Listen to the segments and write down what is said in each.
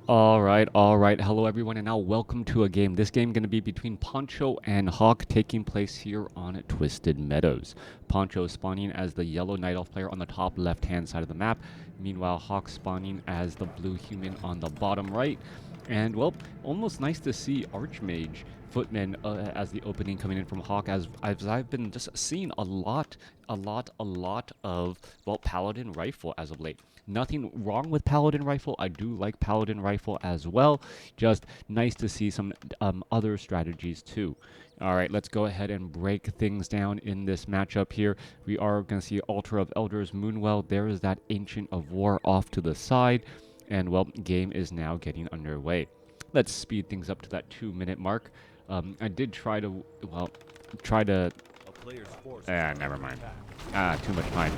All right. Hello, everyone, and now welcome to a game. This game going to be between Poncho and HawK, taking place here on Twisted Meadows. Poncho spawning as the yellow Night Elf player on the top left-hand side of the map. Meanwhile, HawK spawning as the blue human on the bottom right. And, well, almost nice to see Archmage Footman as the opening coming in from HawK, as I've been just seeing a lot of, well, Paladin Rifle as of late. Nothing wrong with Paladin Rifle. I do like Paladin Rifle as well. Just nice to see some other strategies too. All right, let's go ahead and break things down in this matchup here. We are going to see Altar of Elders, Moonwell. There is that Ancient of War off to the side. And, well, game is now getting underway. Let's speed things up to that 2-minute mark. I did try to, well, never mind. Too much time.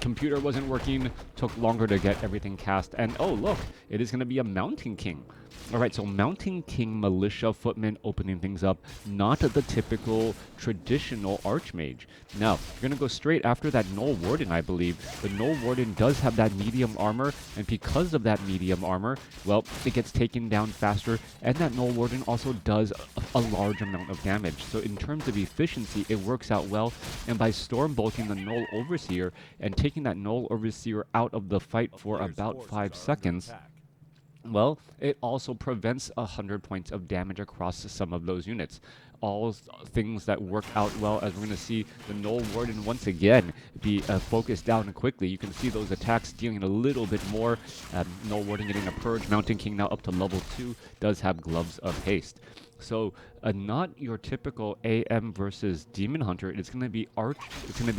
Computer wasn't working, took longer to get everything cast, and oh look, it is going to be a Mountain King. Alright, so Mountain King Militia Footman opening things up, not the typical traditional Archmage. Now, you're going to go straight after that Null Warden, I believe. The Null Warden does have that medium armor, and because of that medium armor, well, it gets taken down faster, and that Null Warden also does a large amount of damage. So in terms of efficiency, it works out well, and by Storm Bolting the Null Overseer and taking that Null Overseer out of the fight for about 5 seconds, well, it also prevents 100 points of damage across some of those units. All things that work out well, as we're going to see the Null Warden once again be focused down quickly. You can see those attacks dealing a little bit more. Null Warden getting a Purge. Mountain King now up to level 2, does have Gloves of Haste. So not your typical AM versus Demon Hunter. It's going to be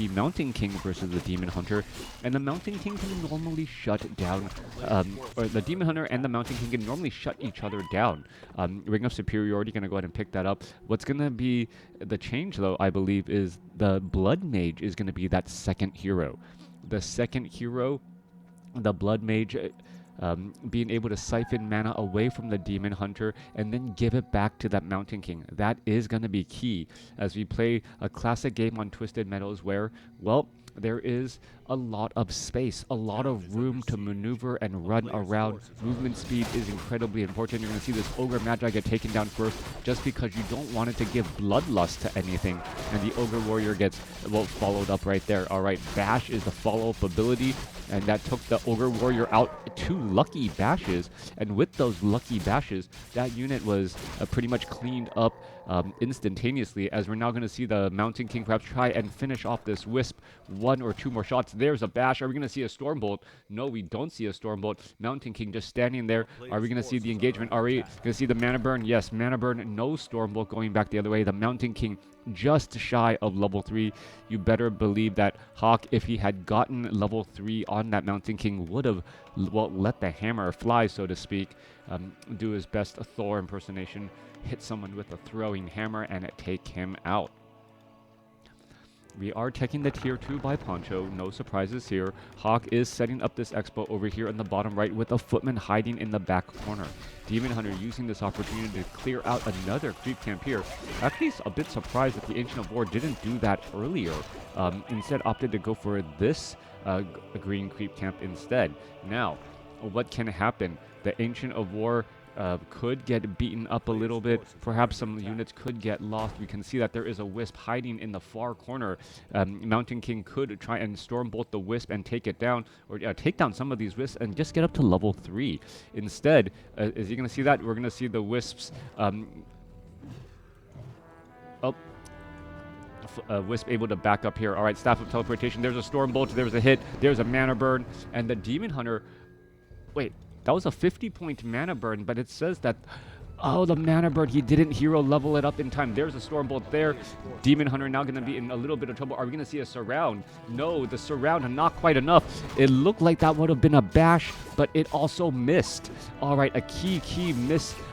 Mountain King versus the Demon Hunter, and the Mountain King can normally shut down, or the Demon Hunter and the Mountain King can normally shut each other down. Ring of Superiority, going to go ahead and pick that up. What's going to be the change, though, I believe, is the Blood Mage is going to be that second hero. The second hero, the Blood Mage, being able to siphon mana away from the Demon Hunter and then give it back to that Mountain King. That is going to be key as we play a classic game on Twisted Meadows where, well, there is a lot of space, a lot of room to maneuver and run around. Movement speed is incredibly important. You're going to see this Ogre Magi get taken down first just because you don't want it to give Bloodlust to anything. And the Ogre Warrior gets, well, followed up right there. All right, Bash is the follow-up ability, and that took the Ogre Warrior out 2 lucky bashes. And with those lucky bashes, that unit was pretty much cleaned up instantaneously, as we're now going to see the Mountain King perhaps try and finish off this Wisp. 1 or 2 more shots. There's a bash. Are we going to see a Stormbolt? No, we don't see a Stormbolt. Mountain King just standing there. Are we going to see the engagement? Are we going to see the Mana Burn? Yes, Mana Burn. No Stormbolt going back the other way. The Mountain King just shy of level 3. You better believe that HawK, if he had gotten level 3 on that Mountain King, would have, well, let the hammer fly, so to speak. Do his best Thor impersonation, hit someone with a throwing hammer, and take him out. We are taking the tier 2 by Poncho, no surprises here. HawK is setting up this expo over here in the bottom right with a Footman hiding in the back corner. Demon Hunter using this opportunity to clear out another creep camp here. Actually, a bit surprised that the Ancient of War didn't do that earlier. Instead opted to go for this green creep camp instead. Now, what can happen? The Ancient of War could get beaten up a little bit. Perhaps some units could get lost. We can see that there is a Wisp hiding in the far corner. Mountain King could try and Stormbolt the Wisp and take it down, or take down some of these Wisps and just get up to level 3. Instead, is he going to see that? We're going to see the Wisps. Wisp able to back up here. All right, Staff of Teleportation. There's a Stormbolt. There's a hit. There's a Mana Burn. And the Demon Hunter... Wait. That was a 50-point mana burn, but it says that, oh, the mana burn, he didn't hero level it up in time. There's a Stormbolt there. Demon Hunter now going to be in a little bit of trouble. Are we going to see a surround? No, the surround, not quite enough. It looked like that would have been a bash, but it also missed. All right, a key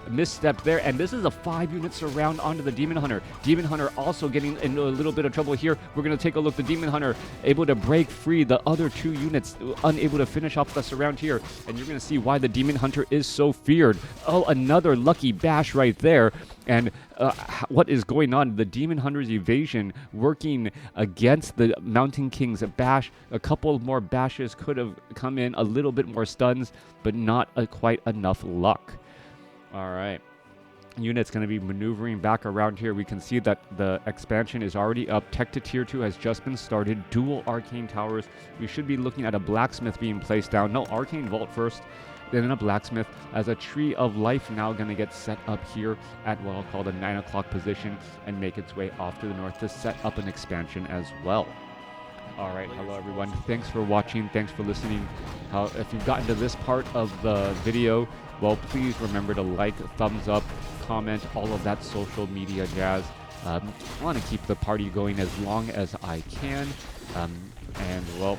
misstep there, and this is a 5-unit surround onto the Demon Hunter. Demon Hunter also getting into a little bit of trouble here. We're going to take a look. The Demon Hunter able to break free. The other 2 units unable to finish off the surround here, and you're going to see why the Demon Hunter is so feared. Oh, another lucky bash right there. And what is going on? The Demon Hunter's evasion working against the Mountain King's bash. A couple more bashes could have come in, a little bit more stuns, but not quite enough luck. All right. Unit's going to be maneuvering back around here. We can see that the expansion is already up. Tech to tier 2 has just been started. Dual arcane towers. We should be looking at a blacksmith being placed down. No, arcane vault first, then a blacksmith, as a tree of life now going to get set up here at what I'll call the 9 o'clock position and make its way off to the north to set up an expansion as well. All right, hello everyone. Thanks for watching. Thanks for listening. If you've gotten to this part of the video, well, please remember to like, thumbs up, comment, all of that social media jazz. I want to keep the party going as long as I can. And, well,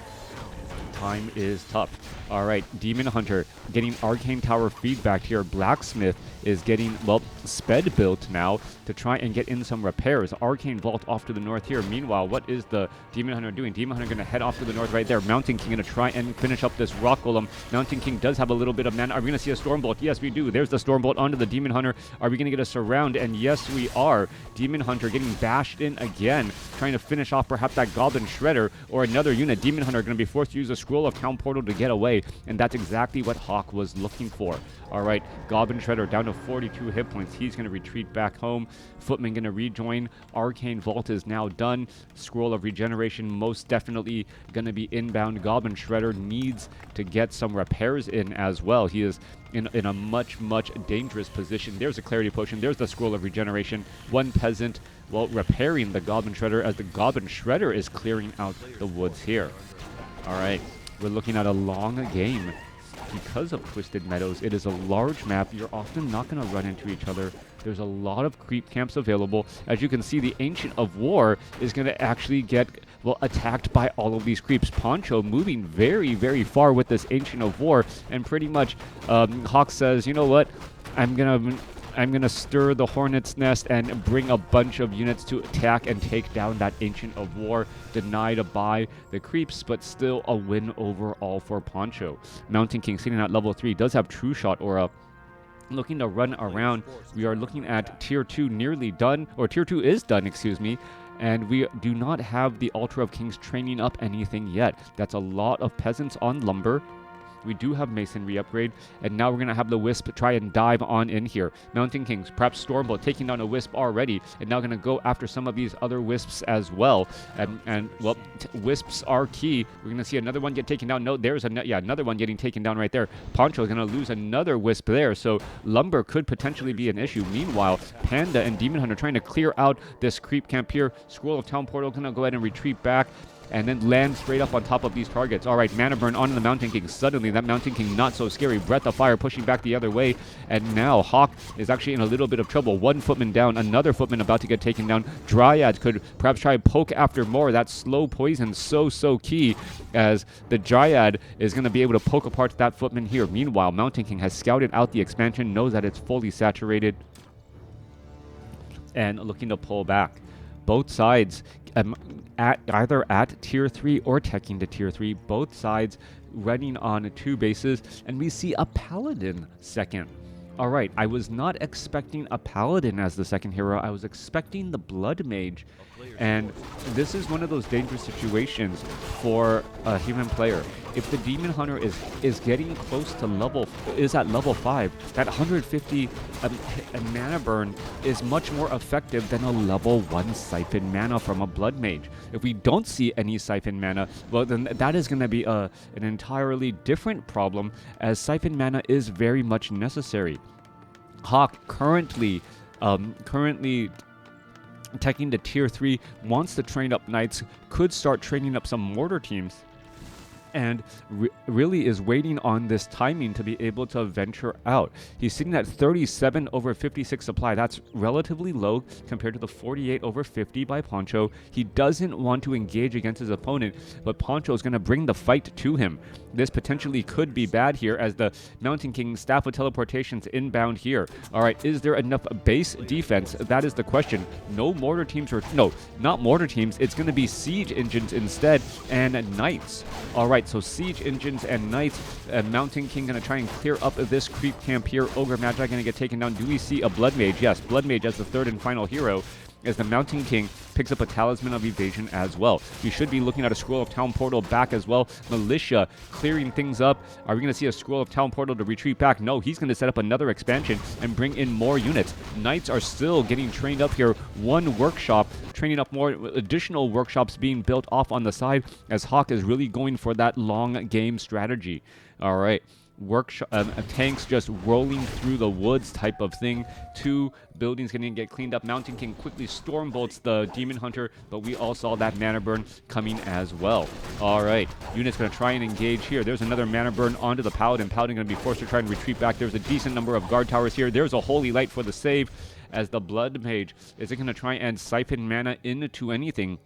time is tough. All right, Demon Hunter getting Arcane Tower feedback here. Blacksmith is getting, well, sped built now to try and get in some repairs. Arcane Vault off to the north here. Meanwhile, what is the Demon Hunter doing? Demon Hunter going to head off to the north right there. Mountain King going to try and finish up this Rock Golem. Mountain King does have a little bit of mana. Are we going to see a Stormbolt? Yes, we do. There's the Stormbolt onto the Demon Hunter. Are we going to get a surround? And yes, we are. Demon Hunter getting bashed in again, trying to finish off perhaps that Goblin Shredder or another unit. Demon Hunter going to be forced to use a Scroll of Town Portal to get away, and that's exactly what HawK was looking for. All right, Goblin Shredder down to 42 hit points. He's going to retreat back home. Footman going to rejoin. Arcane Vault is now done. Scroll of Regeneration most definitely going to be inbound. Goblin Shredder needs to get some repairs in as well. He is in a much dangerous position. There's a Clarity Potion. There's the Scroll of Regeneration. One peasant, well, repairing the Goblin Shredder as the Goblin Shredder is clearing out the woods here. All right, we're looking at a long game. Because of Twisted Meadows, it is a large map. You're often not going to run into each other. There's a lot of creep camps available. As you can see, the Ancient of War is going to actually get, well, attacked by all of these creeps. Poncho moving very far with this Ancient of War, and pretty much HawK says, you know what, I'm gonna stir the Hornet's Nest and bring a bunch of units to attack and take down that Ancient of War. Denied by the creeps, but still a win overall for Poncho. Mountain King sitting at level 3 does have True Shot Aura. Looking to run around. We are looking at tier 2 nearly done, or tier 2 is done, excuse me. And we do not have the Altar of Kings training up anything yet. That's a lot of peasants on lumber. We do have Masonry upgrade, and now we're going to have the Wisp try and dive on in here. Mountain Kings, perhaps Stormbolt taking down a Wisp already, and now going to go after some of these other Wisps as well. And well, Wisps are key. We're going to see another one get taken down. No, there's another one getting taken down right there. Poncho is going to lose another Wisp there, so lumber could potentially be an issue. Meanwhile, Panda and Demon Hunter trying to clear out this creep camp here. Scroll of Town Portal going to go ahead and retreat back, and then land straight up on top of these targets. All right, Mana Burn onto the Mountain King. Suddenly, that Mountain King not so scary. Breath of Fire pushing back the other way. And now HawK is actually in a little bit of trouble. One Footman down, another Footman about to get taken down. Dryad could perhaps try and poke after more. That slow poison so key, as the Dryad is going to be able to poke apart that Footman here. Meanwhile, Mountain King has scouted out the expansion, knows that it's fully saturated, and looking to pull back. Both sides either at tier 3 or teching to tier 3, both sides running on 2 bases, and we see a Paladin second. All right, I was not expecting a Paladin as the second hero. I was expecting the Blood Mage, and this is one of those dangerous situations for a human player. If the Demon Hunter is getting close to at level 5, that 150 mana burn is much more effective than a level 1 Siphon mana from a Blood Mage. If we don't see any Siphon mana, well, then that is going to be an entirely different problem, as Siphon mana is very much necessary. HawK currently teching to tier 3, wants to train up knights, could start training up some mortar teams, and really is waiting on this timing to be able to venture out. He's sitting at 37 over 56 supply. That's relatively low compared to the 48 over 50 by Poncho. He doesn't want to engage against his opponent, but Poncho is going to bring the fight to him. This potentially could be bad here, as the Mountain King Staff of Teleportation's inbound here. All right, is there enough base defense? That is the question. No mortar teams, or no, not mortar teams. It's going to be siege engines instead, and knights. All right, right, so Siege Engines and Knights. Mountain King going to try and clear up this creep camp here. Ogre Magi going to get taken down. Do we see a Blood Mage? Yes, Blood Mage as the third and final hero, as the Mountain King picks up a Talisman of Evasion as well. We should be looking at a Scroll of Town Portal back as well. Militia clearing things up. Are we going to see a Scroll of Town Portal to retreat back? No, he's going to set up another expansion and bring in more units. Knights are still getting trained up here. One workshop, training up more additional workshops being built off on the side, as HawK is really going for that long game strategy. All right. Tanks just rolling through the woods type of thing. 2 buildings going to get cleaned up. Mountain King quickly storm bolts the Demon Hunter, but we all saw that mana burn coming as well. All right, units going to try and engage here. There's another mana burn onto the Paladin. Paladin going to be forced to try and retreat back. There's a decent number of guard towers here. There's a Holy Light for the save, as the Blood Mage is going to try and siphon mana into anything.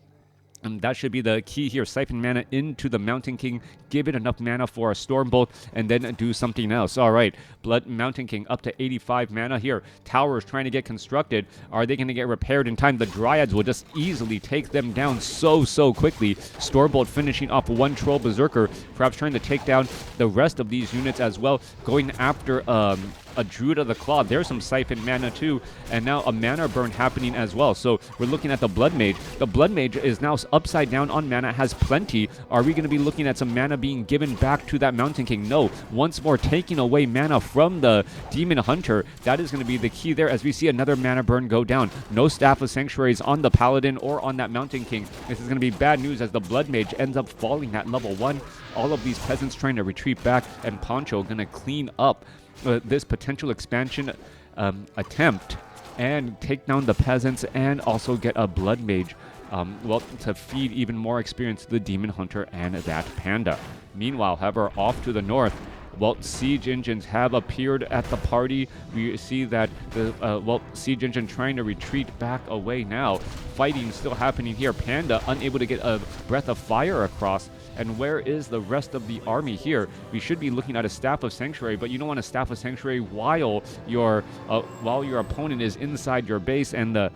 That should be the key here. Siphon mana into the Mountain King. Give it enough mana for a Stormbolt, and then do something else. All right. Mountain King up to 85 mana here. Towers trying to get constructed. Are they going to get repaired in time? The Dryads will just easily take them down so quickly. Stormbolt finishing off one Troll Berserker. Perhaps trying to take down the rest of these units as well. Going after a Druid of the Claw. There's some siphon mana too, and now a mana burn happening as well. So we're looking at the Blood Mage. The Blood Mage is now upside down on mana, has plenty. Are we going to be looking at some mana being given back to that Mountain King? No. Once more taking away mana from the Demon Hunter. That is going to be the key there, as we see another mana burn go down. No Staff of Sanctuaries on the Paladin or on that Mountain King. This is going to be bad news, as the Blood Mage ends up falling at level 1. All of these peasants trying to retreat back, and Poncho going to clean up this potential expansion attempt and take down the peasants, and also get a Blood Mage to feed even more experience to the Demon Hunter and that Panda. Meanwhile, however, off to the north, Siege Engines have appeared at the party. We see that the Siege Engine trying to retreat back away now. Fighting still happening here. Panda unable to get a Breath of Fire across. And where is the rest of the army here? We should be looking at a Staff of Sanctuary, but you don't want a Staff of Sanctuary while your opponent is inside your base, and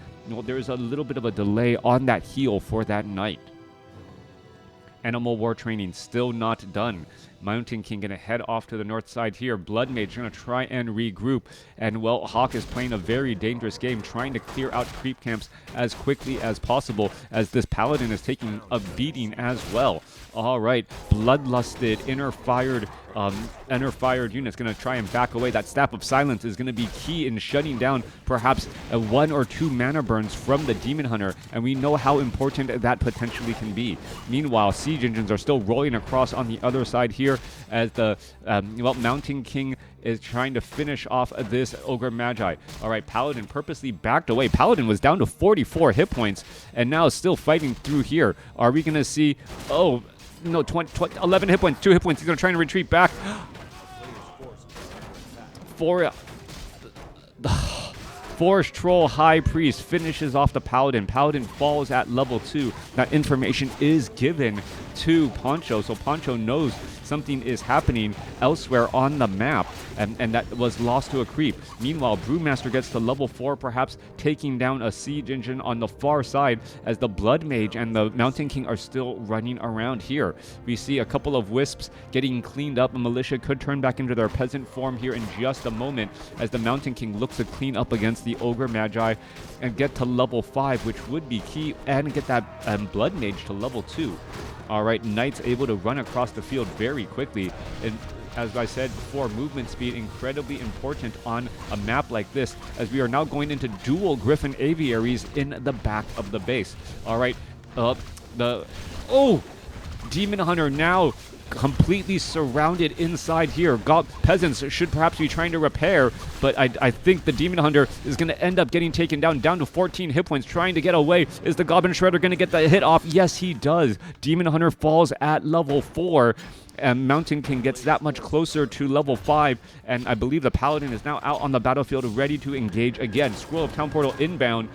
there's a little bit of a delay on that heal for that knight. Animal War training still not done. Mountain King going to head off to the north side here. Blood Mage going to try and regroup. And, HawK is playing a very dangerous game, trying to clear out creep camps as quickly as possible, as this Paladin is taking a beating as well. All right, Bloodlusted, inner fired units going to try and back away. That Staff of Silence is going to be key in shutting down perhaps 1 or 2 mana burns from the Demon Hunter, and we know how important that potentially can be. Meanwhile, Siege Engines are still rolling across on the other side here, as the Mountain King is trying to finish off this Ogre Magi. All right, Paladin purposely backed away. Paladin was down to 44 hit points, and now still fighting through here. Are we going to see... Oh, no, 11 hit points, 2 hit points. He's going to try and retreat back. Forest Troll High Priest finishes off the Paladin. Paladin falls at level 2. That information is given to Poncho, so Poncho knows something is happening elsewhere on the map, and that was lost to a creep. Meanwhile, Brewmaster gets to level 4, perhaps taking down a Siege Engine on the far side, as the Blood Mage and the Mountain King are still running around here. We see a couple of Wisps getting cleaned up. A Militia could turn back into their peasant form here in just a moment, as the Mountain King looks to clean up against the Ogre Magi and get to level 5, which would be key, and get that Blood Mage to level 2. All right, Knights able to run across the field very quickly. And as I said before, movement speed incredibly important on a map like this, as we are now going into dual Griffin Aviaries in the back of the base. All right, Demon Hunter now completely surrounded inside here. Peasants should perhaps be trying to repair, but I think the Demon Hunter is going to end up getting taken down to 14 hit points, trying to get away. Is the Goblin Shredder going to get the hit off? Yes, he does. Demon Hunter falls at level 4, and Mountain King gets that much closer to level 5, and I believe the Paladin is now out on the battlefield ready to engage again. Scroll of Town Portal inbound.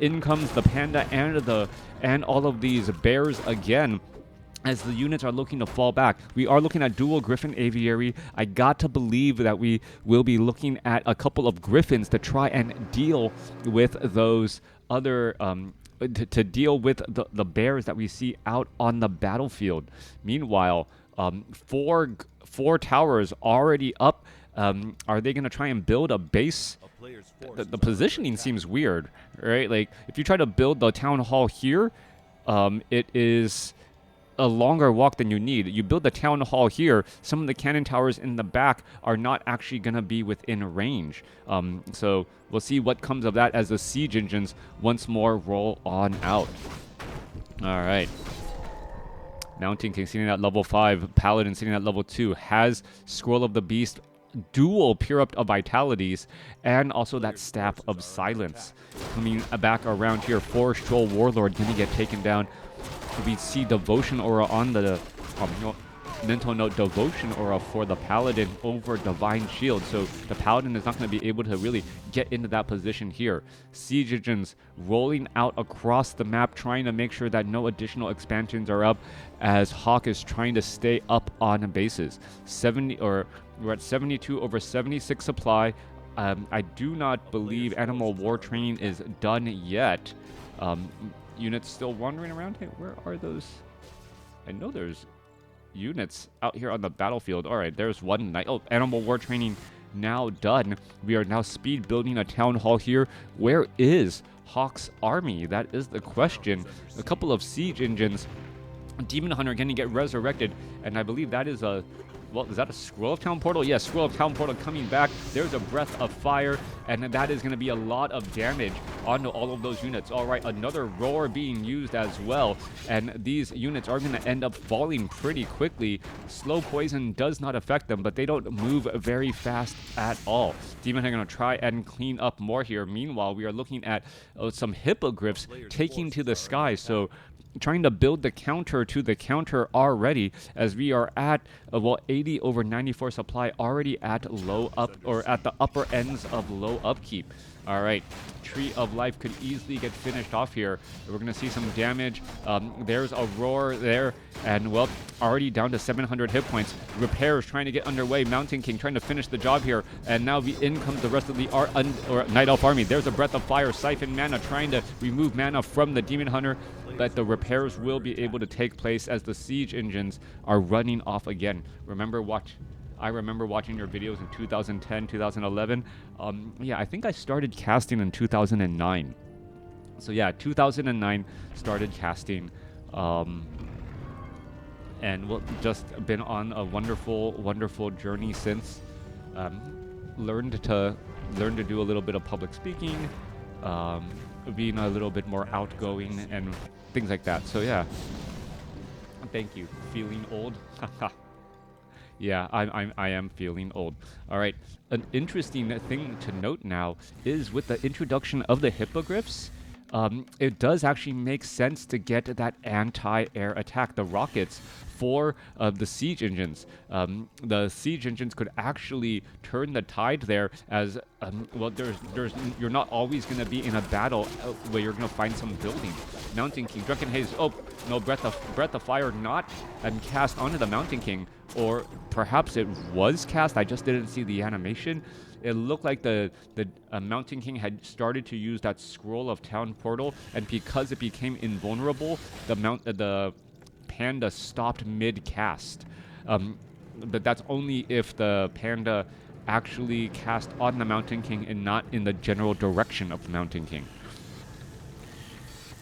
In comes the Panda and all of these bears again, as the units are looking to fall back. We are looking at dual Griffin Aviary. I got to believe that we will be looking at a couple of Griffins to try and deal with those other... to deal with the bears that we see out on the battlefield. Meanwhile, Four towers already up. Are they going to try and build a base? The positioning seems weird, right? Like, if you try to build the town hall here, it is a longer walk than you need. You build the town hall here, some of the cannon towers in the back are not actually going to be within range. So we'll see what comes of that as the siege engines once more roll on out. All right. Mountain King sitting at level 5, Paladin sitting at level 2, has Scroll of the Beast, dual Pure Up of Vitalities, and also that Staff of Silence. Coming back around here, Forest Troll Warlord going to get taken down. We see Devotion Aura on the mental note, Devotion Aura for the Paladin over Divine Shield. So the Paladin is not going to be able to really get into that position here. Siege engines rolling out across the map, trying to make sure that no additional expansions are up, as HawK is trying to stay up on bases. We're at 72 over 76 supply. I do not believe Animal War Training is done yet. Units still wandering around. Hey, where are those? I know there's units out here on the battlefield. All right, there's one night. Oh, Animal War Training now done. We are now speed building a town hall here. Where is HawK's army? That is the question. A couple of siege engines. Demon Hunter going to get resurrected, and I believe that is a... Well, is that a Scroll of Town Portal? Yes, Scroll of Town Portal coming back. There's a Breath of Fire, and that is going to be a lot of damage onto all of those units. All right, another Roar being used as well, and these units are going to end up falling pretty quickly. Slow Poison does not affect them, but they don't move very fast at all. Demon Hunter going to try and clean up more here. Meanwhile, we are looking at some Hippogriffs taking to the sky, so trying to build the counter to the counter already, as we are at 80 over 94 supply, already at low up, or at the upper ends of low upkeep. All right, Tree of Life could easily get finished off here. We're gonna see some damage. There's a Roar there, and well, already down to 700 hit points. Repairs trying to get underway. Mountain King trying to finish the job here, and now in comes the rest of the Night Elf army. There's a Breath of Fire, Siphon Mana, trying to remove mana from the Demon Hunter, but the repairs will be able to take place as the siege engines are running off again. I remember watching your videos in 2010, 2011. Yeah, I think I started casting in 2009. So yeah, 2009 started casting, and just been on a wonderful, wonderful journey since. Learned to do a little bit of public speaking, being a little bit more outgoing and things like that. So yeah, thank you. Feeling old? Yeah, I am feeling old. All right, an interesting thing to note now is with the introduction of the Hippogriffs, it does actually make sense to get that anti-air attack, the rockets, for the siege engines. The siege engines could actually turn the tide there, as well, you're not always going to be in a battle where you're going to find some buildings. Mountain King, Drunken Haze, oh no, Breath of Fire not cast onto the Mountain King, or perhaps it was cast, I just didn't see the animation. It looked like the Mountain King had started to use that Scroll of Town Portal, and because it became invulnerable, the Panda stopped mid-cast. But that's only if the Panda actually cast on the Mountain King and not in the general direction of the Mountain King.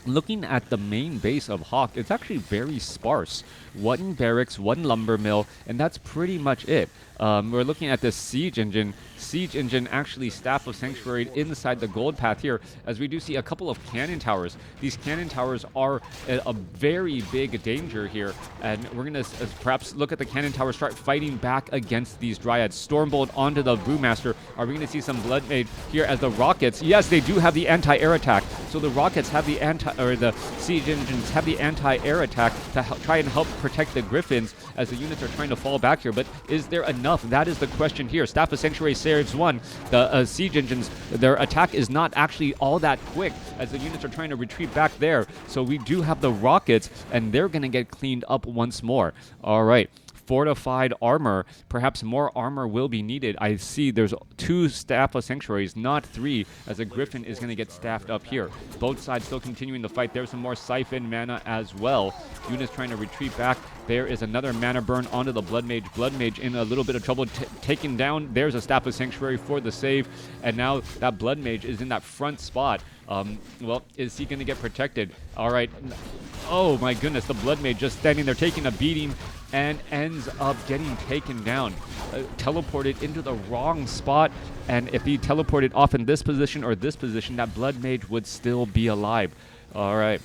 Looking at the main base of HawK, it's actually very sparse. One barracks, one lumber mill, and that's pretty much it. We're looking at this siege engine. Siege engine actually Staff of Sanctuary inside the gold path here, as we do see a couple of cannon towers. These cannon towers are a very big danger here, and we're going to perhaps look at the cannon towers start fighting back against these Dryads. Stormbolt onto the Brewmaster. Are we going to see some blood made here as the rockets? Yes, they do have the anti-air attack. So the rockets have the siege engines have the anti-air attack to try and help protect the Griffins as the units are trying to fall back here. But is there enough? That is the question here. Staff of Sanctuary saves one. The siege engines, their attack is not actually all that quick as the units are trying to retreat back there. So we do have the rockets, and they're going to get cleaned up once more. All right. fortified armor. Perhaps more armor will be needed. I see there's 2 Staff of Sanctuaries, not 3, as a Griffin is going to get staffed up here. Both sides still continuing the fight. There's some more Siphon mana as well. Units trying to retreat back. There is another mana burn onto the Blood Mage. Blood Mage in a little bit of trouble, taken down. There's a Staff of Sanctuary for the save, and now that Blood Mage is in that front spot. Well, is he going to get protected? All right. Oh my goodness, the Blood Mage just standing there taking a beating and ends up getting taken down. Teleported into the wrong spot, and if he teleported off in this position or this position, that Blood Mage would still be alive. All right.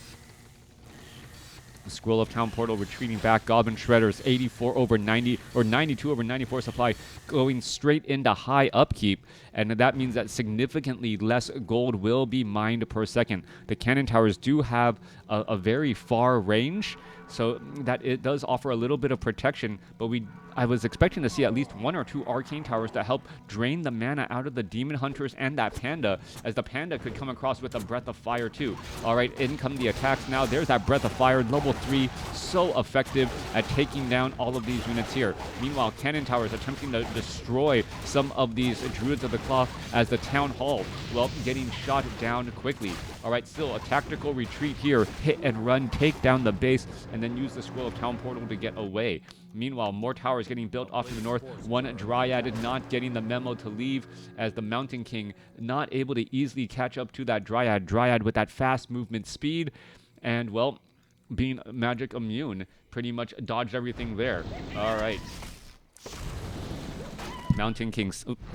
Scroll of Town Portal retreating back. Goblin Shredders 84 over 90 or 92 over 94 supply going straight into high upkeep, and that means that significantly less gold will be mined per second. The cannon towers do have a very far range, so that it does offer a little bit of protection, but I was expecting to see at least 1 or 2 arcane towers to help drain the mana out of the demon hunters and that panda, as the panda could come across with a breath of fire too. All right, in come the attacks now. There's that breath of fire, level 3, so effective at taking down all of these units here. Meanwhile, cannon towers attempting to destroy some of these Druids of the Claw as the town hall, well, getting shot down quickly. All right, still a tactical retreat here. Hit and run, take down the base, and then use the Scroll of Town Portal to get away. Meanwhile, more towers getting built off to the north. One Dryad not getting the memo to leave, as the Mountain King not able to easily catch up to that Dryad. Dryad with that fast movement speed, and, well, being magic immune, pretty much dodged everything there. All right. Mountain King,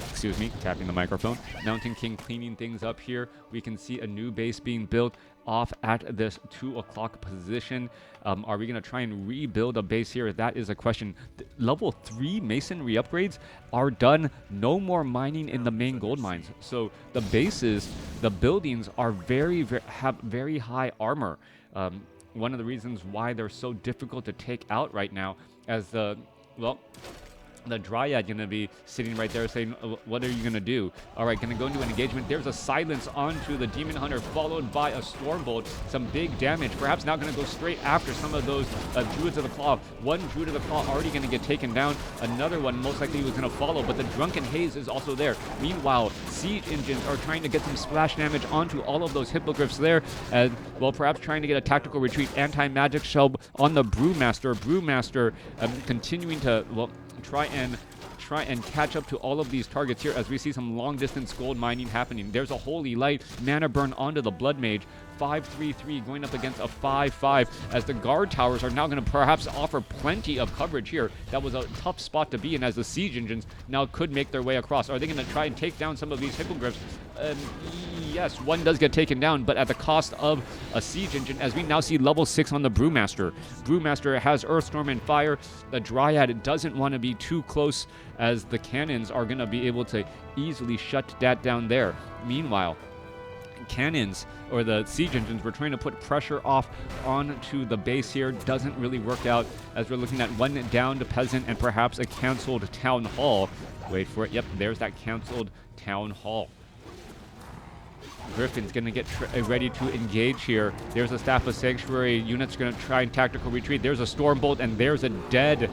excuse me, tapping the microphone. Mountain King cleaning things up here. We can see a new base being built off at this 2 o'clock position. Are we going to try and rebuild a base here? That is a question. Level 3 masonry upgrades are done. No more mining in the main gold mines. So the bases, the buildings are have very high armor. One of the reasons why they're so difficult to take out right now, as the Dryad going to be sitting right there saying, what are you going to do? All right, going to go into an engagement. There's a silence onto the Demon Hunter, followed by a Stormbolt. Some big damage. Perhaps now going to go straight after some of those Druids of the Claw. One Druid of the Claw already going to get taken down. Another one most likely was going to follow, but the Drunken Haze is also there. Meanwhile, Siege Engines are trying to get some splash damage onto all of those Hippogriffs there. And, well, perhaps trying to get a tactical retreat. Anti-magic shell on the Brewmaster. Brewmaster continuing to, well, try and catch up to all of these targets here, as we see some long distance gold mining happening. There's a Holy Light, mana burn onto the Blood Mage. 5-3-3 going up against a 5-5, as the guard towers are now going to perhaps offer plenty of coverage here. That was a tough spot to be in, as the siege engines now could make their way across. Are they going to try and take down some of these hippogriffs? Yes, one does get taken down, but at the cost of a siege engine, as we now see level 6 on the Brewmaster. Brewmaster has Earthstorm and Fire. The Dryad doesn't want to be too close, as the cannons are going to be able to easily shut that down there. Meanwhile, cannons, or the siege engines, we're trying to put pressure off onto the base here. Doesn't really work out, as we're looking at one downed peasant and perhaps a canceled town hall. Wait for it. Yep, there's that canceled town hall. Griffin's going to get ready to engage here. There's a Staff of Sanctuary. Unit's going to try and tactical retreat. There's a Stormbolt, and there's a dead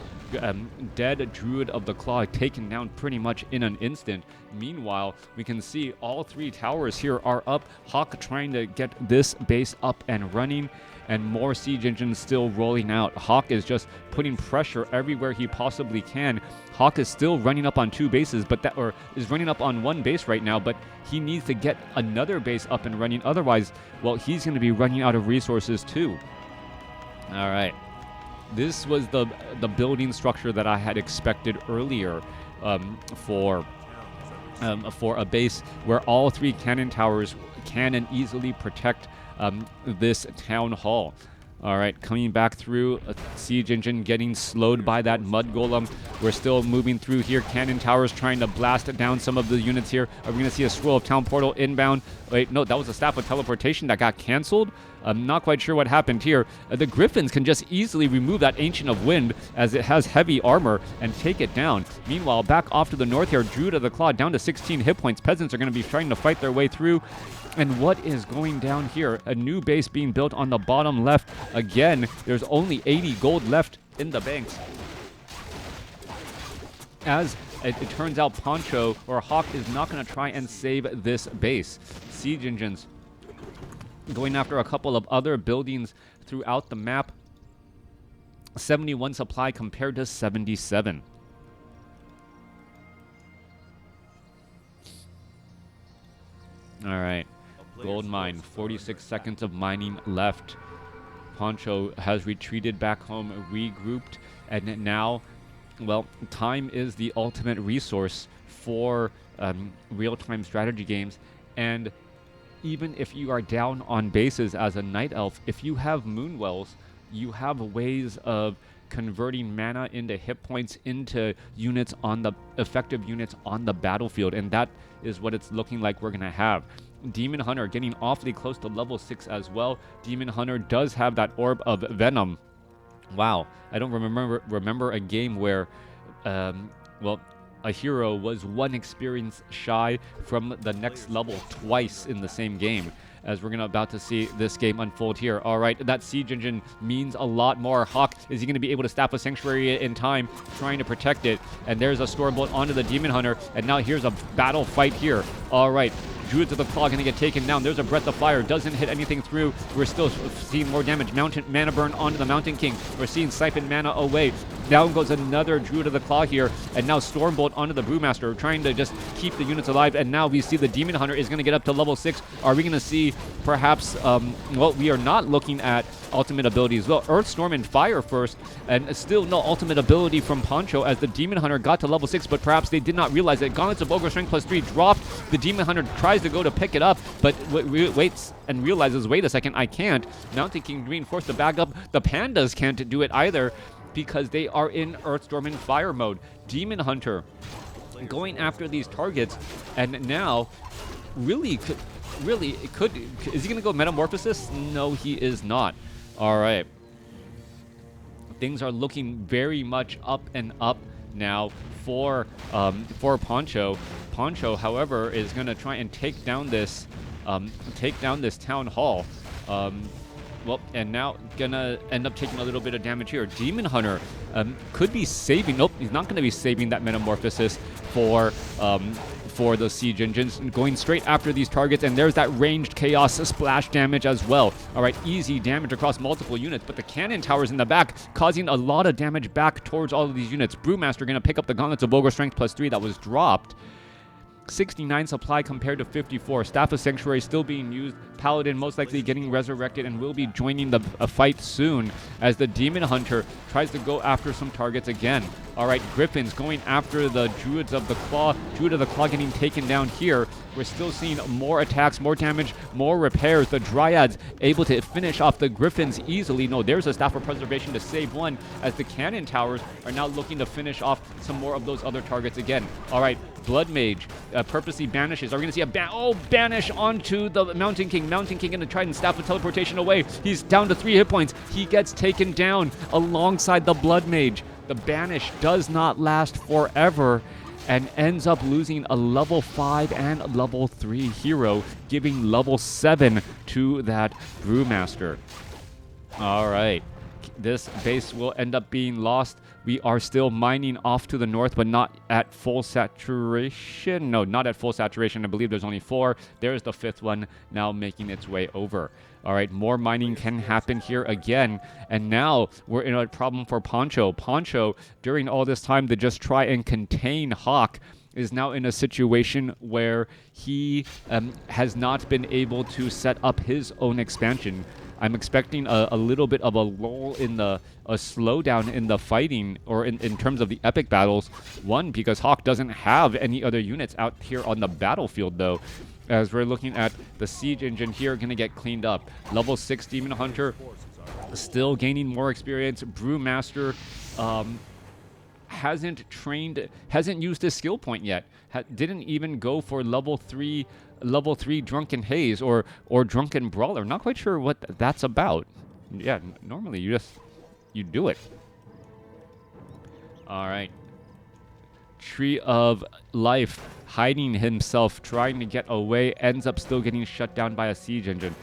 Druid of the Claw taken down pretty much in an instant. Meanwhile, we can see all 3 towers here are up. HawK trying to get this base up and running, and more siege engines still rolling out. HawK is just putting pressure everywhere he possibly can. HawK is still running up on 2 bases, or is running up on 1 base right now, but he needs to get another base up and running. Otherwise, well, he's going to be running out of resources too. All right. This was the building structure that I had expected earlier for a base where all 3 cannon towers can and easily protect this town hall. All right, coming back through, a siege engine getting slowed by that mud golem. We're still moving through here. Cannon towers trying to blast down some of the units here. Are we going to see a Scroll of Town Portal inbound? Wait, no, that was a Staff of Teleportation that got canceled. I'm not quite sure what happened here. The Griffins can just easily remove that Ancient of Wind, as it has heavy armor, and take it down. Meanwhile, back off to the north here, Druid of the Claw down to 16 hit points. Peasants are going to be trying to fight their way through. And what is going down here? A new base being built on the bottom left. Again, there's only 80 gold left in the banks. as it turns out, Poncho or HawK is not going to try and save this base. Siege engines going after a couple of other buildings throughout the map. 71 supply compared to 77. All right. Gold mine, 46 seconds of mining left. Poncho has retreated back home, regrouped, and now, well, time is the ultimate resource for real-time strategy games. And even if you are down on bases as a Night Elf, if you have Moon Wells, you have ways of converting mana into hit points into units on the effective units on the battlefield, and that is what it's looking like we're gonna have. Demon Hunter getting awfully close to level 6 as well. Demon Hunter does have that Orb of Venom. Wow, I don't remember a game where, well, a hero was one experience shy from the next level twice in the same game, as we're about to see this game unfold here. All right, that siege engine means a lot more. HawK, is he going to be able to staff a sanctuary in time, trying to protect it? And there's a stormbolt onto the Demon Hunter, and now here's a battle fight here. All right, Druids of the Claw going to get taken down. There's a Breath of Fire, doesn't hit anything through. We're still seeing more damage. Mountain mana burn onto the Mountain King. We're seeing Siphon mana away. Down goes another Druid of the Claw here, and now Stormbolt onto the Brewmaster, trying to just keep the units alive. And now we see the Demon Hunter is going to get up to level 6. Are we going to see perhaps, well, we are not looking at ultimate abilities. Well, Earth, Storm, and Fire first, and still no ultimate ability from Poncho as the Demon Hunter got to level 6, but perhaps they did not realize that Gauntlets of Ogre Strength +3 dropped. The Demon Hunter tries to go to pick it up, but waits and realizes, wait a second, I can't. Mountain King reinforced the back up. The Pandas can't do it either because they are in Earth, Storm, and Fire mode. Demon Hunter going after these targets, and now really, is he going to go Metamorphosis? No, he is not. All right. Things are looking very much up and up now for Poncho. Poncho, however, is going to try and take down this town hall. Well, and now gonna end up taking a little bit of damage here. Demon Hunter could be saving. Nope, he's not going to be saving that Metamorphosis for the siege engines, going straight after these targets, and there's that ranged chaos splash damage as well. All right, easy damage across multiple units, but the cannon towers in the back causing a lot of damage back towards all of these units. Brewmaster going to pick up the Gauntlets of Ogre Strength +3 that was dropped. 69 supply compared to 54. Staff of Sanctuary still being used. Paladin most likely getting resurrected and will be joining the fight soon as the Demon Hunter tries to go after some targets again. All right, Griffins going after the Druids of the Claw. Druid of the Claw getting taken down here. We're still seeing more attacks, more damage, more repairs. The Dryads able to finish off the Griffins easily. No, there's a Staff of Preservation to save one as the Cannon Towers are now looking to finish off some more of those other targets again. All right, Blood Mage purposely banishes. Are we going to see a banish onto the Mountain King? Mountain King going to try and Staff of Teleportation away. He's down to 3 hit points. He gets taken down alongside the Blood Mage. The banish does not last forever and ends up losing a level 5 and level 3 hero, giving level 7 to that Brewmaster. All right. This base will end up being lost. We are still mining off to the north, but not at full saturation. No, not at full saturation. I believe there's only 4. There's the 5th one now making its way over. All right, more mining can happen here again. And now we're in a problem for Poncho. Poncho, during all this time to just try and contain HawK, is now in a situation where he has not been able to set up his own expansion. I'm expecting a little bit of a lull in a slowdown in the fighting, or in terms of the epic battles. One, because HawK doesn't have any other units out here on the battlefield, though. As we're looking at the siege engine here, going to get cleaned up. Level 6 Demon Hunter still gaining more experience. Brewmaster hasn't used his skill point yet. Didn't even go for level 3 Drunken Haze or Drunken Brawler. Not quite sure what that's about. Yeah, normally you do it. All right. Tree of Life hiding himself, trying to get away, ends up still getting shut down by a siege engine.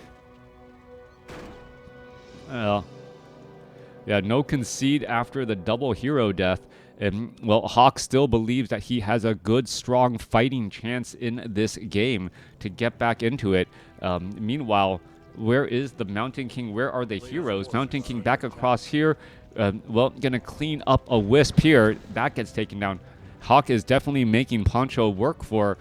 Well, yeah, no concede after the double hero death. Well, HawK still believes that he has a good, strong fighting chance in this game to get back into it. Meanwhile, where is the Mountain King? Where are the heroes? Mountain King back across here. Well, gonna clean up a Wisp here. That gets taken down. HawK is definitely making Poncho work for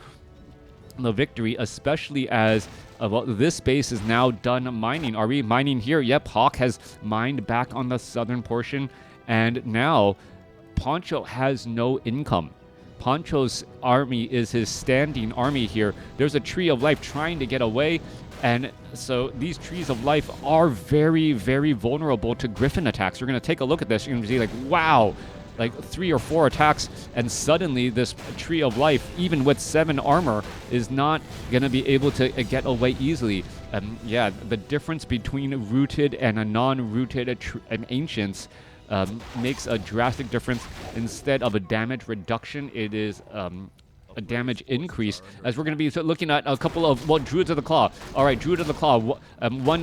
the victory, especially as well, this base is now done mining. Are we mining here? Yep, HawK has mined back on the southern portion, and now Poncho has no income. Poncho's army is his standing army here. There's a Tree of Life trying to get away, and so these Trees of Life are very, very vulnerable to Griffin attacks. You're going to take a look at this. You're going to see, like, wow, like 3 or 4 attacks, and suddenly this Tree of Life, even with 7 armor, is not going to be able to get away easily. Yeah, the difference between rooted and a non-rooted Ancients makes a drastic difference. Instead of a damage reduction, it is a damage increase, as we're going to be looking at a couple of, well, Druids of the Claw. All right, Druid of the Claw. One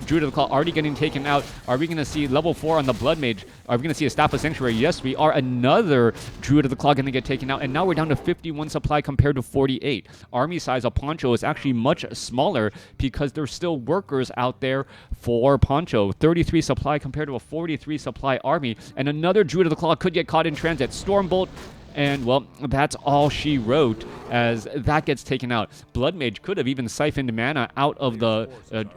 Druid of the Claw already getting taken out. Are we going to see level 4 on the Blood Mage? Are we going to see a Staff of Sanctuary? Yes, we are. Another Druid of the Claw going to get taken out, and now we're down to 51 supply compared to 48. Army size of Poncho is actually much smaller because there's still workers out there for Poncho. 33 supply compared to a 43 supply army, and another Druid of the Claw could get caught in transit. Stormbolt. And, well, that's all she wrote as that gets taken out. Blood Mage could have even siphoned mana out of the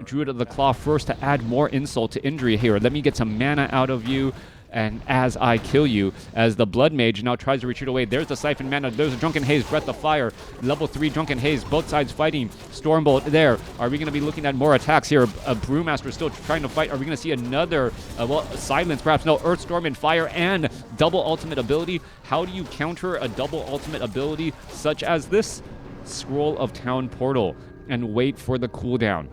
Druid of the Claw first to add more insult to injury here. Let me get some mana out of you, and as I kill you, as the Blood Mage now tries to retreat away. There's the Siphon Mana. There's a Drunken Haze, Breath of Fire. Level 3 Drunken Haze. Both sides fighting. Stormbolt there. Are we going to be looking at more attacks here? A Brewmaster still trying to fight. Are we going to see another, well, Silence perhaps? No, Earthstorm and Fire and double ultimate ability. How do you counter a double ultimate ability such as this? Scroll of Town Portal and wait for the cooldown.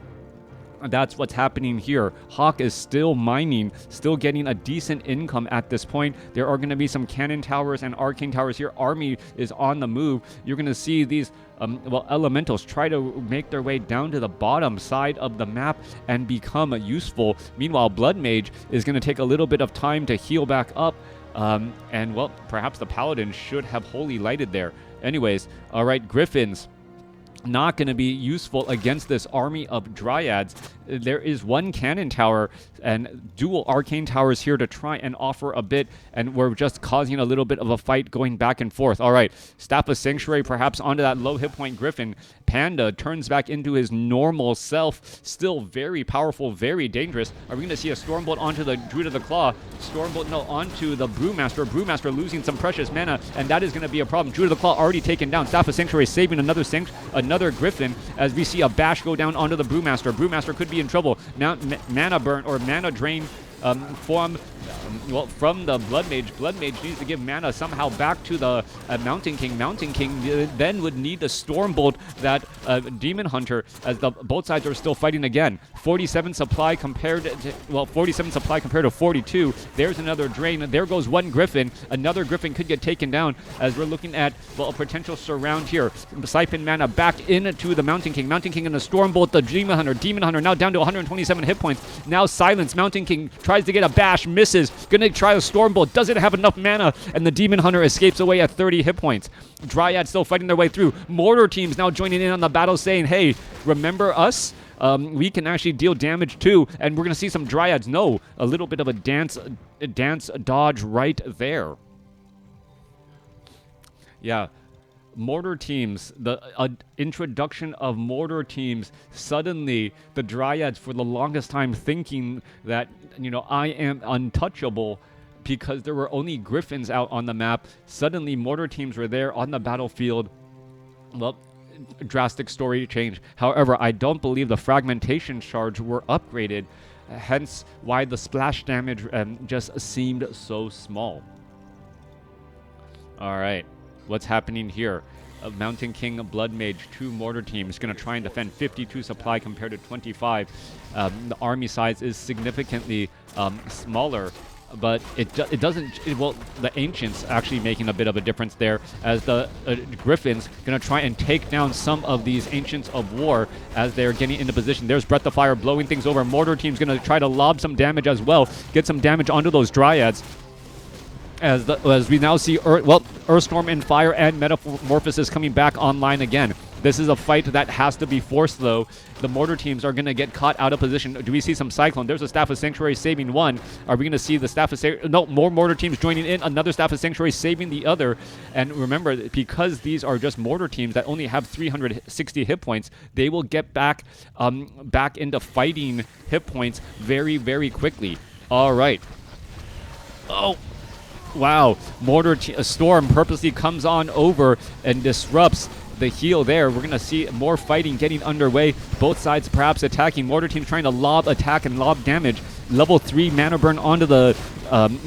That's what's happening here. HawK is still mining, still getting a decent income at this point. There are going to be some cannon towers and arcane towers here. Army is on the move. You're going to see these well, elementals try to make their way down to the bottom side of the map and become useful. Meanwhile, Blood Mage is going to take a little bit of time to heal back up. And, well, perhaps the Paladin should have Holy Lighted there. Anyways, all right, Griffins. Not going to be useful against this army of Dryads. There is one cannon tower and dual arcane towers here to try and offer a bit, and we're just causing a little bit of a fight going back and forth. All right, Staff of Sanctuary perhaps onto that low hit point Griffin. Panda turns back into his normal self, still very powerful, very dangerous. Are we going to see a Stormbolt onto the Druid of the Claw? Stormbolt, no, onto the Brewmaster. Brewmaster losing some precious mana, and that is going to be a problem. Druid of the Claw already taken down. Staff of Sanctuary saving another Griffin, as we see a bash go down onto the Brewmaster. Brewmaster could be in trouble. Now, mana burn or mana drain from the Blood Mage. Blood Mage needs to give mana somehow back to the Mountain King. Mountain King then would need to Stormbolt that Demon Hunter, as both sides are still fighting again. 47 supply compared to, well, 47 supply compared to 42. There's another drain. There goes one Griffin. Another Griffin could get taken down, as we're looking at, well, a potential surround here. Siphon mana back into the Mountain King. Mountain King in a Stormbolt the Demon Hunter. Demon Hunter now down to 127 hit points. Now Silence. Mountain King tries to get a bash, misses. Gonna try a Stormbolt, doesn't have enough mana, and the Demon Hunter escapes away at 30 hit points. Dryad still fighting their way through. Mortar teams now joining in on the battle, saying, hey, remember us? We can actually deal damage too, and we're gonna see some Dryads. No, a little bit of a dance dodge right there. Yeah. Mortar teams, the introduction of mortar teams, suddenly the Dryads for the longest time thinking that, you know, I am untouchable because there were only Griffins out on the map. Suddenly mortar teams were there on the battlefield. Well, drastic story change. However, I don't believe the fragmentation shards were upgraded, hence why the splash damage just seemed so small. All right. What's happening here? Mountain King, Blood Mage, 2 mortar teams going to try and defend 52 supply compared to 25. The army size is significantly smaller, but it doesn't. Well, the Ancients actually making a bit of a difference there, as the Griffins going to try and take down some of these Ancients of War as they're getting into position. There's Breath of Fire blowing things over. Mortar team's going to try to lob some damage as well, get some damage onto those Dryads. as we now see Earthstorm and Fire and Metamorphosis coming back online again. This is a fight that has to be forced, though. The mortar teams are going to get caught out of position. Do we see some Cyclone? There's a Staff of Sanctuary saving one. Are we going to see the Staff of Sanctuary? No, more mortar teams joining in. Another Staff of Sanctuary saving the other. And remember, because these are just mortar teams that only have 360 hit points, they will get back into fighting hit points very, very quickly. All right. Oh. Wow. Storm purposely comes on over and disrupts the heal there. We're going to see more fighting getting underway. Both sides perhaps attacking. Mortar team trying to lob attack and lob damage. Level 3 mana burn onto the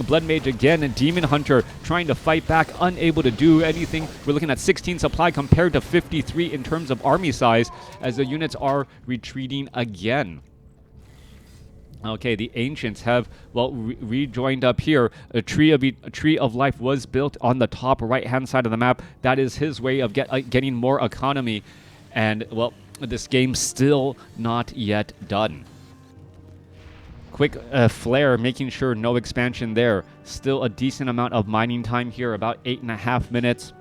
Blood Mage again. And Demon Hunter trying to fight back, unable to do anything. We're looking at 16 supply compared to 53 in terms of army size as the units are retreating again. Okay, the Ancients have, well, rejoined up here. A tree of Life was built on the top right-hand side of the map. That is his way of getting more economy. And, well, this game's still not yet done. Quick flare, making sure no expansion there. Still a decent amount of mining time here, about 8.5 minutes.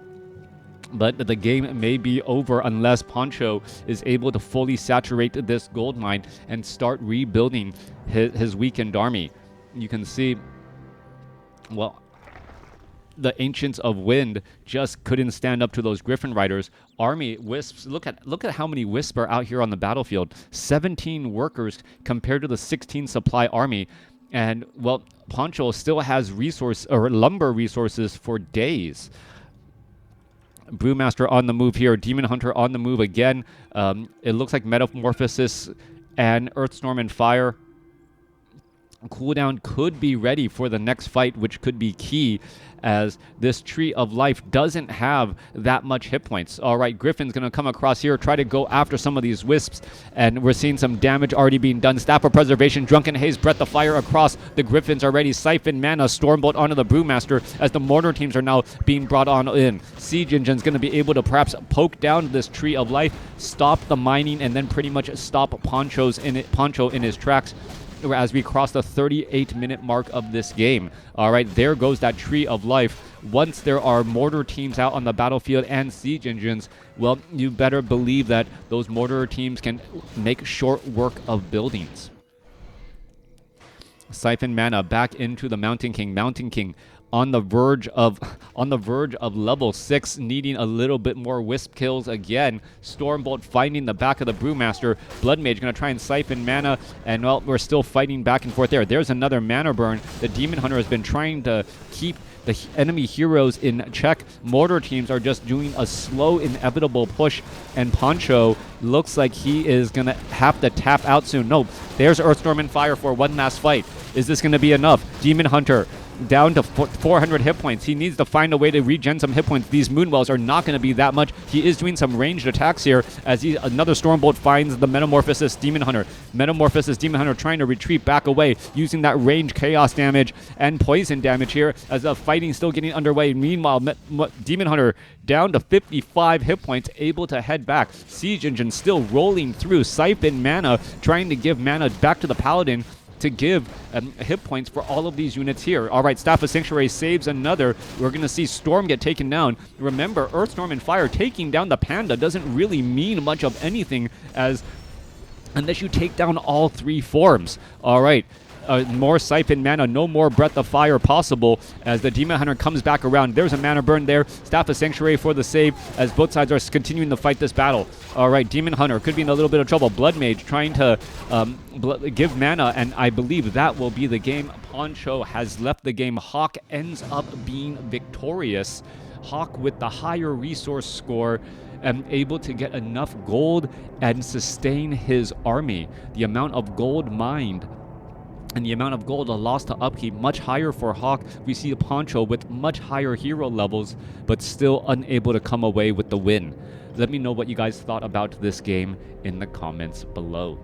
But the game may be over unless Poncho is able to fully saturate this gold mine and start rebuilding his weakened army. You can see, well, the Ancients of Wind just couldn't stand up to those Griffin Riders. Army Wisps, look at how many Wisps are out here on the battlefield. 17 workers compared to the 16 supply army. And, well, Poncho still has lumber resources for days. Brewmaster on the move here. Demon Hunter on the move again. It looks like Metamorphosis and Earthstorm and Fire cooldown could be ready for the next fight, which could be key, as this Tree of Life doesn't have that much hit points. All right, Griffin's going to come across here, try to go after some of these Wisps, and we're seeing some damage already being done. Staff of Preservation, Drunken Haze, Breath of Fire across the Griffins already. Siphon Mana, Stormbolt onto the Brewmaster as the mortar teams are now being brought on in. Siege Engine's going to be able to perhaps poke down this Tree of Life, stop the mining, and then pretty much stop Poncho in his tracks as we cross the 38-minute mark of this game. All right, there goes that Tree of Life. Once there are mortar teams out on the battlefield and siege engines, well, you better believe that those mortar teams can make short work of buildings. Siphon Mana back into the Mountain King. Mountain King on the verge of level 6, needing a little bit more wisp kills again. Stormbolt finding the back of the Brewmaster. Blood Mage going to try and siphon mana, and well, we're still fighting back and forth there. There's another mana burn. The Demon Hunter has been trying to keep the enemy heroes in check. Mortar teams are just doing a slow, inevitable push, and Poncho looks like he is going to have to tap out soon. No, there's Earthstorm and Fire for one last fight. Is this going to be enough? Demon Hunter down to 400 hit points. He needs to find a way to regen some hit points. These Moonwells are not going to be that much. He is doing some ranged attacks here as another Stormbolt finds the Metamorphosis Demon Hunter. Metamorphosis Demon Hunter trying to retreat back away using that range chaos damage and poison damage here as the fighting still getting underway. Meanwhile, Demon Hunter down to 55 hit points, able to head back. Siege Engine still rolling through. Siphon Mana trying to give mana back to the Paladin to give hit points for all of these units here. All right, Staff of Sanctuary saves another. We're going to see Storm get taken down. Remember, Earthstorm and Fire taking down the Panda doesn't really mean much of anything unless you take down all three forms. All right. More Siphon Mana, no more Breath of Fire possible as the Demon Hunter comes back around. There's a mana burn there. Staff of Sanctuary for the save as both sides are continuing to fight this battle. All right, Demon Hunter could be in a little bit of trouble. Blood Mage trying to give mana, and I believe that will be the game. Poncho has left the game. HawK ends up being victorious. HawK with the higher resource score and able to get enough gold and sustain his army. The amount of gold mined and the amount of gold lost to upkeep much higher for HawK. We see a Poncho with much higher hero levels, but still unable to come away with the win. Let me know what you guys thought about this game in the comments below.